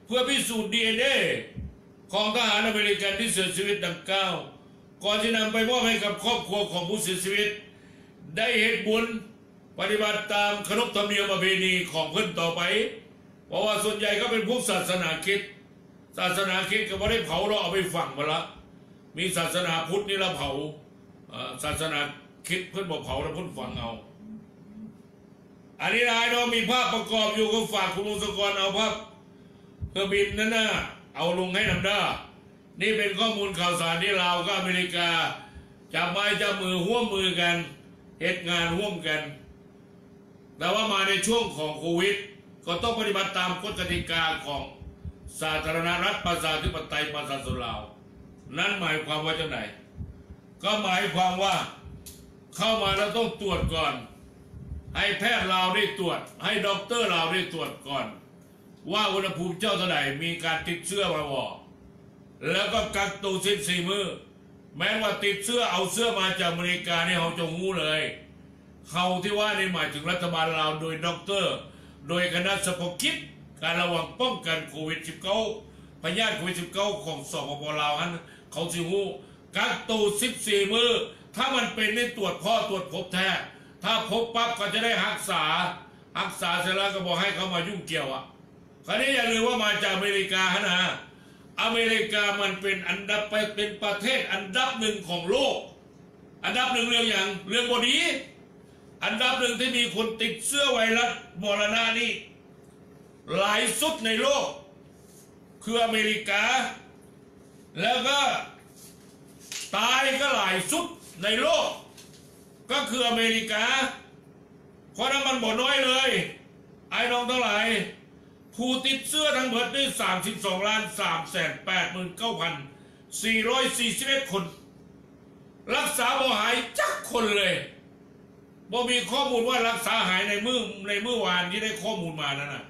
เพื่อพิสูจน์ DNA ของทหารอเมริกันที่เสียชีวิตดังกล่าวก่อนจะนำไปมอบให้กับครอบครัวของผู้เสียชีวิตได้เหตุบุญปฏิบัติตามขนบธรรมเนียมประเพณีของเพื่อนต่อไปเพราะว่าส่วนใหญ่ก็เป็นพวกศาสนาคริสต์ก็ไม่ได้เผาเราเอาไปฝังมาละมีศาสนาพุทธนี่เราเผาศาสนาคริสต์เพื่อนบอกเผาแล้วเพื่อนฝังเอาอันนี้นายน้องมีภาพประกอบอยู่ก็ฝากคุณลุงสกรเอาภาพเครื่องบินนั่นนะเอาลงให้นำได้นี่เป็นข้อมูลข่าวสารที่ลาวกับอเมริกาจับไม้จับมือร่วมมือกันเหตุงานร่วมกันแต่ว่ามาในช่วงของโควิดก็ต้องปฏิบัติตามกฎกติกาของสาธารณรัฐประชาธิปไตยประชาชนลาวนั่นหมายความว่าจะไหนก็หมายความว่าเข้ามาแล้วต้องตรวจก่อนให้แพทย์ลาวได้ตรวจให้ด็อกเตอร์ลาวได้ตรวจก่อนว่าอุณหภูมิเจ้าเท่าไหร่มีการติดเชื้อมาบ่แล้วก็กักตัว14 มื้อแม้ว่าติดเชื้อเอาเสื้อมาจากอเมริกาเนี่ยเขาจะงูเลยเขาที่ว่านี่หมายถึงรัฐบาลลาวโดยด็อกเตอร์โดยคณะเฉพาะกิจการระวังป้องกันโควิด -19 พยาธิโควิด -19 ของสปป.ลาวนั้นเขาสิงูกักตัว14 มื้อถ้ามันเป็นได้ตรวจพ่อตรวจพบแท้ถ้าพบปั๊บก็จะได้รักษาเสร็จแล้วก็บอกให้เขามายุ่งเกี่ยวอ่ะคราวนี้อย่าลืมว่ามาจากอเมริกานะอเมริกามันเป็นเป็นประเทศอันดับหนึ่งของโลกอันดับหนึ่งเรื่องอย่างเรื่องบดีอันดับหนึ่งที่มีคนติดเชื้อไวรัสมรณะนี่หลายสุดในโลกคืออเมริกาแล้วก็ตายก็หลายสุดในโลกก็คืออเมริกาเพราะนั้นมันบ่น้อยเลยไอ้น้องทั้งหลายผู้ติดเชื้อทั้งหมดนี่32,389,441 คนรักษาบ่หายจักคนเลยบ่มีข้อมูลว่ารักษาหายในเมื่อวานที่ได้ข้อมูลมานั่นนะ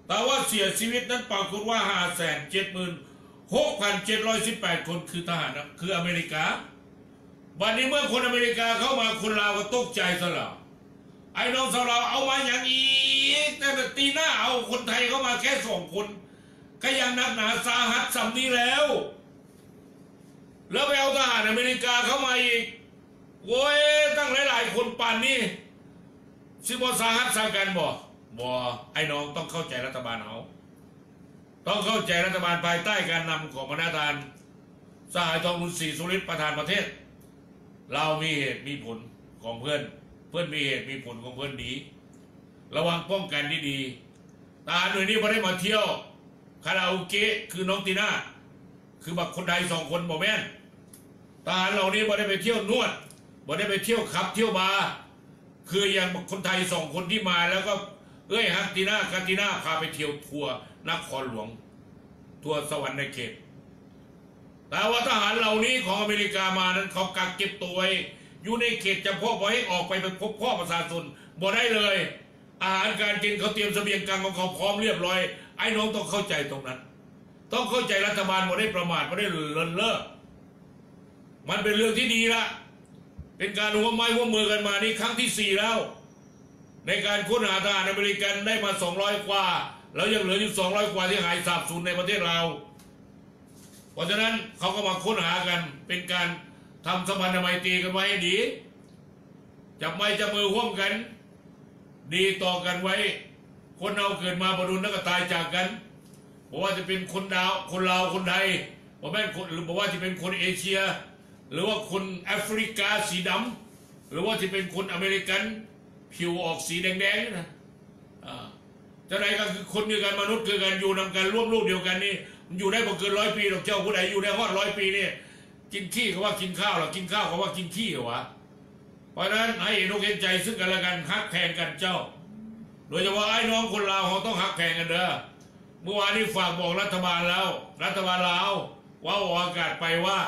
แต่ว่าเสียชีวิตนั้นปรากฏว่า576,718 คนคือทหารคืออเมริกาบัดนี้เมื่อคนอเมริกาเข้ามาคนลาวก็ตกใจซะแล้วไอ้น้องสาวเราเอามาอย่างอีกแต่ตีหน้าเอาคนไทยเข้ามาแค่2 คนก็ยังนักหนาสาหัสสำนี้แล้วไปเอาทหารอเมริกาเข้ามาอีกโว้ยตั้งหลายคนป่านนี้สิบสาหัสสากันบ่ไอ้น้องต้องเข้าใจรัฐบาลเอา ต้องเข้าใจรัฐบาลภายใต้การนำของประธานสหายทองบุญศรีสุริศประธานประเทศเรามีเหตุมีผลของเพื่อนมีเหตุมีผลของเพื่อนดีระวังป้องกันดีๆทหารหน่วยนี้ไม่ได้มาเที่ยวคาราโอเกะคือน้องตีน่าคือบักคนไทย2 คนบอกแม่นทหารเหล่านี้ไม่ได้ไปเที่ยวนวดไม่ได้ไปเที่ยวขับเที่ยวบาร์คืออย่างคนไทย2 คนที่มาแล้วก็ฮัตติน่าคาติน่าพาไปเที่ยวทัวร์นครหลวงทัวร์สวรรค์ในเขตแต่ว่าทหารเหล่านี้ของอเมริกามานั้นเขากักเก็บตัวไว้อยู่ในเขตจำเพาะบ่ให้ออกไปพบพ่อประชาชนบ่ได้เลยอาหารการกินเขาเตรียมเสบียงกลางของเขาพร้อมเรียบร้อยไอ้น้องต้องเข้าใจตรงนั้นต้องเข้าใจรัฐบาลบ่ได้ประมาทบ่ได้เลินเล่อมันเป็นเรื่องที่ดีละเป็นการร่วมไม้ร่วมมือกันมานี่ครั้งที่4แล้วในการค้นหาทหารอเมริกันได้มา200 กว่าแล้วยังเหลืออยู่200 กว่าที่หายสาบสูญในประเทศเราเพราะฉะนั้นเขาก็มาค้นหากันเป็นการทำสัมพันธไมตรีกันไว้ให้ดีจับไม้จับมือร่วมกันดีต่อกันไว้คนเราเกิดมาประดุลแล้วก็ตายจากกันบอกว่าจะเป็นคนลาวคนไทยบอกแม่นคนหรือบอกว่าจะเป็นคนเอเชียหรือว่าคนแอฟริกาสีดำหรือว่าจะเป็นคนอเมริกันผิวออกสีแดงๆนะจะไหนก็คือคนเดียวกันมนุษย์คือกันอยู่นำกันร่วมลูกเดียวกันนี่อยู่ได้บ่เกิน100 ปีหรอกเจ้าผู้ใดอยู่ได้ฮอด100 ปีนี่กินขี้เขาว่ากินข้าวหรอกินข้าวเขาว่ากินขี้เหรอวะเพราะฉะนั้นให้นกเห็นใจซึ่งกันและกันฮักแพงกันเจ้าโดยเฉพาะไอ้น้องคนลาวเขาต้องฮักแพงกันเด้อเมื่อวานนี้ฝากบอกรัฐบาลแล้วรัฐบาลลาวว่าออกอากาศไปว่า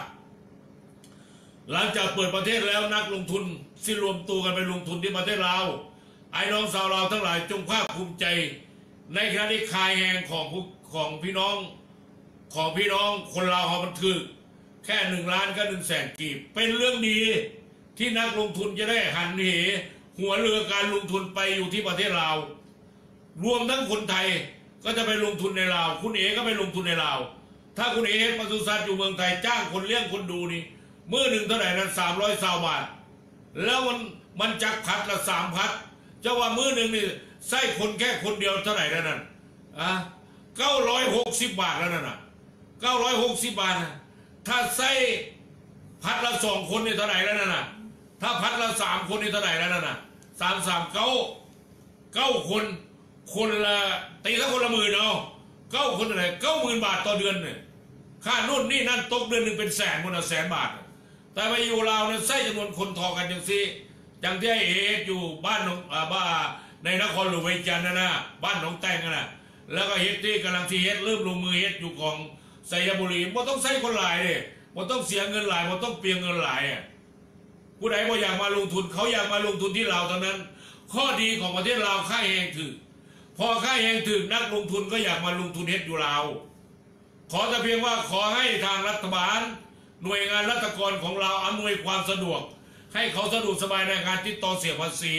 หลังจากเปิดประเทศแล้วนักลงทุนที่รวมตัวกันไปลงทุนที่ประเทศลาวไอ้น้องสาวเราทั้งหลายจงภาคภูมิใจในขณะที่คายแหงของพี่น้องคนลาวเขาบันทึกแค่1 ล้านก็100,000 กีบเป็นเรื่องดีที่นักลงทุนจะได้หันเหหัวเรือการลงทุนไปอยู่ที่ประเทศลาวรวมทั้งคนไทยก็จะไปลงทุนในลาวคุณเอ๋ก็ไปลงทุนในลาวถ้าคุณเอ๋ปศุสัตว์อยู่เมืองไทยจ้างคนเลี้ยงคนดูนี่มื้อหนึ่งเท่าไหร่นั้น320 บาทแล้วมันจักพัดละ3 พัดจะว่ามื้อหนึ่งนี่ใส่คนแค่คนเดียวเท่าไหร่แล้วนั่น960 บาทแล้วนั่นน่ะ960 บาทถ้าใส่พัดละ2 คนนี่เท่าไหร่แล้วนั่นน่ะถ้าพัดละ3 คนนี่เท่าไหร่แล้วนั่นน่ะ9 คนคนละตีละคนละ10,000เอา9 คนเท่าไหร่90,000 บาทต่อเดือนเนี่ยค่านู่นนี่นั่นตกเดือนหนึ่งเป็น100,000 คนละ100,000 บาทแต่ไปอยู่ลาวเนี่ยใส่จำนวนคนทอกันอย่างซี่จังที่ไอ้เอสอยู่บ้านในนครหลวงเวียงจันทร์นะบ้านหนองแตงนะแล้วก็เฮ็ดที่กำลังที่เฮ็ดเริ่มลงมือเฮ็ดอยู่ของไซยบุรีบ่ต้องใส่คนหลายเลยบ่ต้องเสียเงินหลายบ่ต้องเปลียงเงินหลายผู้ใดบ่อยากมาลงทุนเขาอยากมาลงทุนที่ลาวเท่านั้นข้อดีของประเทศลาวค่าแรงถึกพอค่าแรงถึกนักลงทุนก็อยากมาลงทุนเฮ็ดอยู่ลาวขอแต่เพียงว่าขอให้ทางรัฐบาลหน่วยงานรัฐกรของเราอำนวยความสะดวกให้เขาสะดวกสบายในการติดต่อเสียภาษี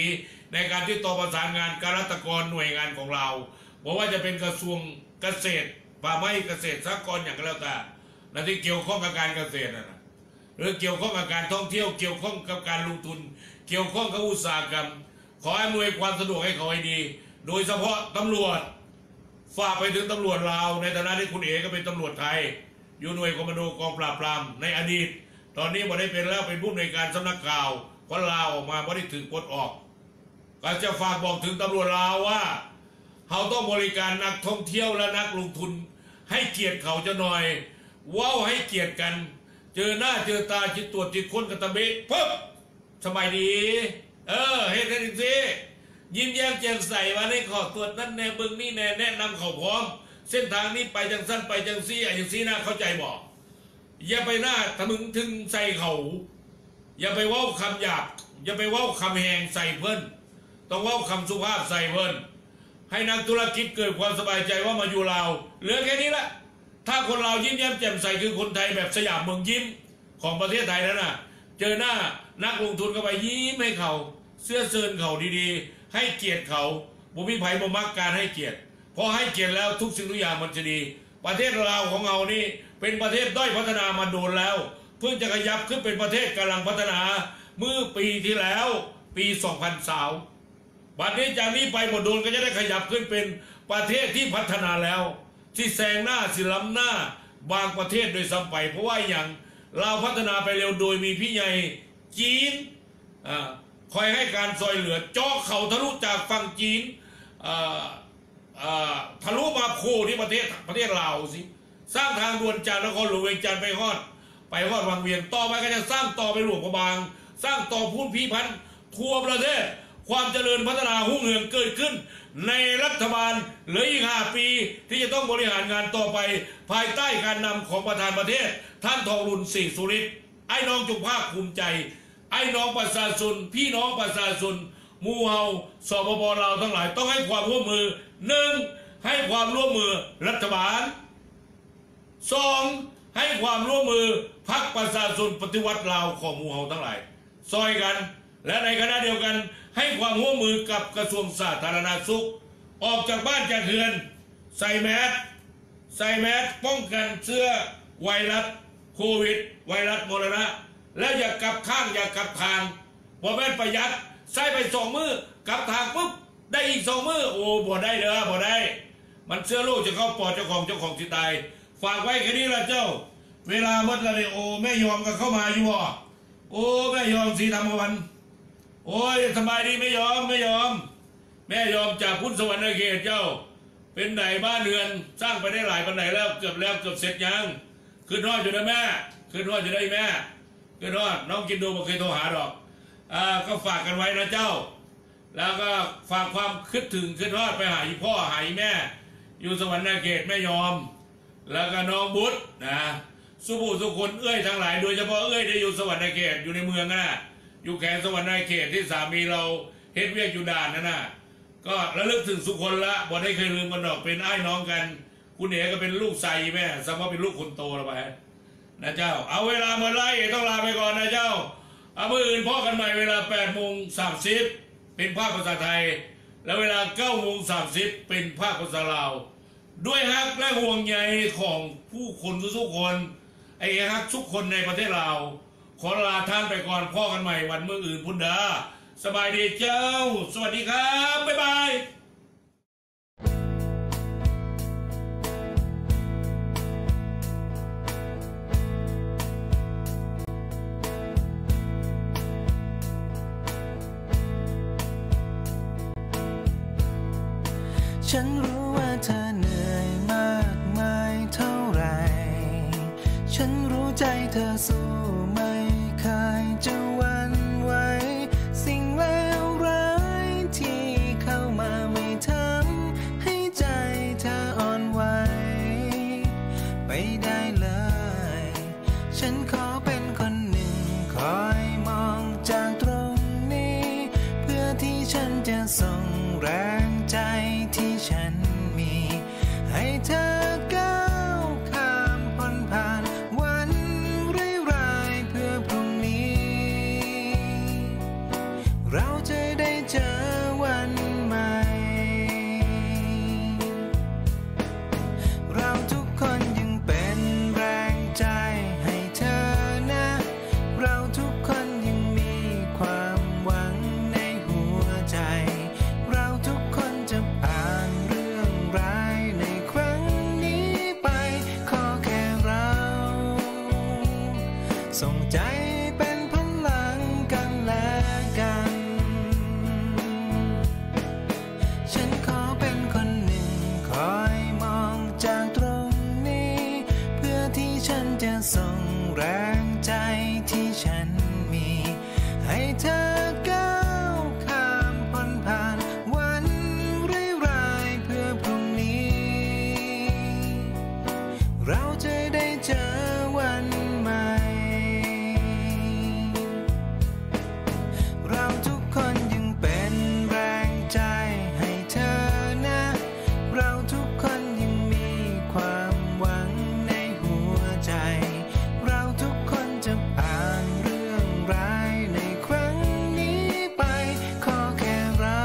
ในการติดต่อประสานงานการรัฐกรหน่วยงานของเราบอกว่าจะเป็นกระทรวงเกษตรป่าไม้เกษตรสหกรณ์อย่างไรแล้วแต่และที่เกี่ยวข้องกับการเกษตรนะหรือเกี่ยวข้องกับการท่องเที่ยวเกี่ยวข้องกับการลงทุนเกี่ยวข้องกับอุตสาหกรรมขออำนวยความสะดวกให้เขาให้ดีโดยเฉพาะตำรวจฝากไปถึงตำรวจลาวในฐานะที่คุณเอ๋ก็เป็นตำรวจไทยอยู่หน่วยคอมมานโดกองปราบปรามในอดีตตอนนี้บ่ได้เป็นแล้วเป็นผู้อำนวยการสำนักข่าวเพราะลาวออกมาบ่ได้ถึงปลดออกก็จะฝากบอกถึงตำรวจลาวว่าเขาต้องบริการนักท่องเที่ยวและนักลงทุนให้เกียรติเขาจะหน่อยว้าวให้เกียรติกันเจอหน้าเจอตาจิตตรวจจิตค้นกระตะเบะปุ๊บสบายดีเฮ็ดได้จริงสิยิ้มแย้มแจ่มใสมาในขอตรวจนั่นแน่เบิ้งนี่แน่แนะนำเขาพร้อมเส้นทางนี้ไปจังสั้นไปจังซี่อย่างซี่นะเข้าใจบอกอย่าไปหน้าทะมึงถึงใส่เขาอย่าไปว้าวคำหยาบอย่าไปว้าวคำแหงใส่เพิ่นต้องว้าวคำสุภาพใส่เพิ่นให้นักธุรกิจเกิดความสบายใจว่ามาอยู่ลาวเหลือแค่นี้ละถ้าคนลาวยิ้มแย้มแจ่มใสคือคนไทยแบบสยามเมืองยิ้มของประเทศไทยนั่นน่ะเจอหน้านักลงทุนเข้าไปยิ้มให้เขาเสื้อเซินเขาดีๆให้เกียรติเขาบุพิภัยบ่มักการให้เกียรติพอให้เกียรติแล้วทุกสิ่งทุกอย่างมันจะดีประเทศลาวของเรานี่เป็นประเทศด้อยพัฒนามาโดนแล้วเพิ่งจะขยับขึ้นเป็นประเทศกำลังพัฒนาเมื่อปีที่แล้วปี2020บัดนี้จากนี้ไปหมดโดนก็จะได้ขยับขึ้นเป็นประเทศที่พัฒนาแล้ว ที่แซงหน้าสิล้ำหน้าบางประเทศโดยซ้ำไปเพราะว่าอย่างเราพัฒนาไปเร็วโดยมีพี่ใหญ่จีนคอยให้การซอยเหลือเจาะเขาทะลุจากฝั่งจีนทะลุมาโคที่ประเทศลาวสิสร้างทางด่วนจากนครหลวงเวียงจันทร์ไปฮอดวังเวียงต่อไปก็จะสร้างต่อไปหลวงพระบางสร้างต่อพูนพีพันธ์ทั่วประเทศความเจริญพัฒนาหุ่งเหืองเกิดขึ้นในรัฐบาลเหลืออีก5 ปีที่จะต้องบริหารงานต่อไปภายใต้การนำของประธานประเทศท่านทองรุนศรีสุริศไอ้น้องจงภาคภูมิใจไอ้น้องประชาชนพี่น้องประชาชนหมู่เฮาสปป.ลาวทั้งหลายต้องให้ความร่วมมือ1ให้ความร่วมมือรัฐบาล2ให้ความร่วมมือพรรคประชาชนปฏิวัติลาวของหมู่เฮาทั้งหลายซอยกันและในขณะเดียวกันให้ความร่วมมือกับกระทรวงสาธารณสุขออกจากบ้านจากเรือนใส่แมสป้องกันเชื้อไวรัสโควิดไวรัสมรณะแล้วอย่ากลับข้างอย่ากลับทางพอแม่นประหยัดใส่ไป2 มื้อกลับทางปุ๊บได้อีก2 มื้อโอ้บ่ได้เด้อบ่ได้มันเชื้อโรคจะเข้าปอดเจ้าของสิตายฝากไว้แค่นี้ละเจ้าเวลาหมดแล้วเนี่ยโอ้แม่ยอมก็เข้ามาอยู่อ่ะโอ้แม่ยอมสีธรรมวันโอ้ยสบายดีไม่ยอมแม่ยอมจากพุทธสวรรค์เขตเจ้าเป็นไหนบ้านเรือนสร้างไปได้หลายปันไหนแล้วเกือบเสร็จยังขึ้นรอดอยู่นะแม่ขึ้นรอดอยู่ได้แม่ขึ้นรอดน้องกินดูมาเคยโทรหาหรอกก็ฝากกันไว้นะเจ้าแล้วก็ฝากความคิดถึงขึ้นรอดไปหาอีพ่อหาอีแม่อยู่สวรรค์เขตแม่ยอมแล้วก็น้องบุตรนะสุคนเอ้ยทั้งหลายโดยเฉพาะเอ้ยได้อยู่สวรรค์เขตอยู่ในเมืองนะอยู่แขนสวรรค์เขตที่สามีเราเฮ็ดเวียกอยู่ด่านนั่นน่ะก็ระลึกถึงสุคนละบ่ได้เคยลืมกันดอกเป็นไอ้น้องกันคุณเอ๋ก็เป็นลูกใส่แม่สมมติเป็นลูกคนโตแล้วไปนะเจ้าเอาเวลาหมดไล่ต้องลาไปก่อนนะเจ้าเอามื้ออื่นพ่อกันใหม่เวลา8:30เป็นภาคภาษาไทยแล้วเวลา9:30เป็นภาคภาษาลาวด้วยฮักและห่วงใยของผู้คนทุกคนไอ้ฮักทุกคนในประเทศลาวขอลาท่านไปก่อนพ่อกันใหม่วันมื้ออื่นพุ่นเด้อสบายดีเจ้าสวัสดีครับบ๊ายบายฉันรู้ว่าเธอเหนื่อยมากมายเท่าไหร่ฉันรู้ใจเธอสู้ไม่เคยจะหวั่นไหวสิ่งเลวร้ายที่เข้ามาไม่ทำให้ใจเธออ่อนไหวไปได้เลยฉันขอเป็นคนหนึ่งคอยมองจากตรงนี้เพื่อที่ฉันจะส่งแรงใจที่ฉันมีให้เธอก้าวข้ามพ้นผ่านวันร้ายๆเพื่อพรุ่งนี้เราจะได้เจอวันใหม่เราทุกคนยังเป็นแรงใจให้เธอนะเราทุกคนยังมีความหวังในหัวใจเราทุกคนจะผ่านเรื่องร้ายในครั้งนี้ไปขอแค่เราส่งใจเป็นพลังกันและกันฉันขอเป็นคนหนึ่งคอยมองจากตรงนี้เพื่อที่ฉันจะส่งแรงใจที่ฉันมีให้เธอก้าวข้ามพ้นผ่านวันร้ายๆเพื่อพรุ่งนี้เราจะได้เจอวันใหม่เราทุกคนยังเป็นแรงใจให้เธอนะเราทุกคนยังมีความหวังในหัวใจเราทุกคนจะผ่านเรื่องร้ายในครั้งนี้ไปขอแค่เรา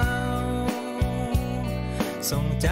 ส่งใจ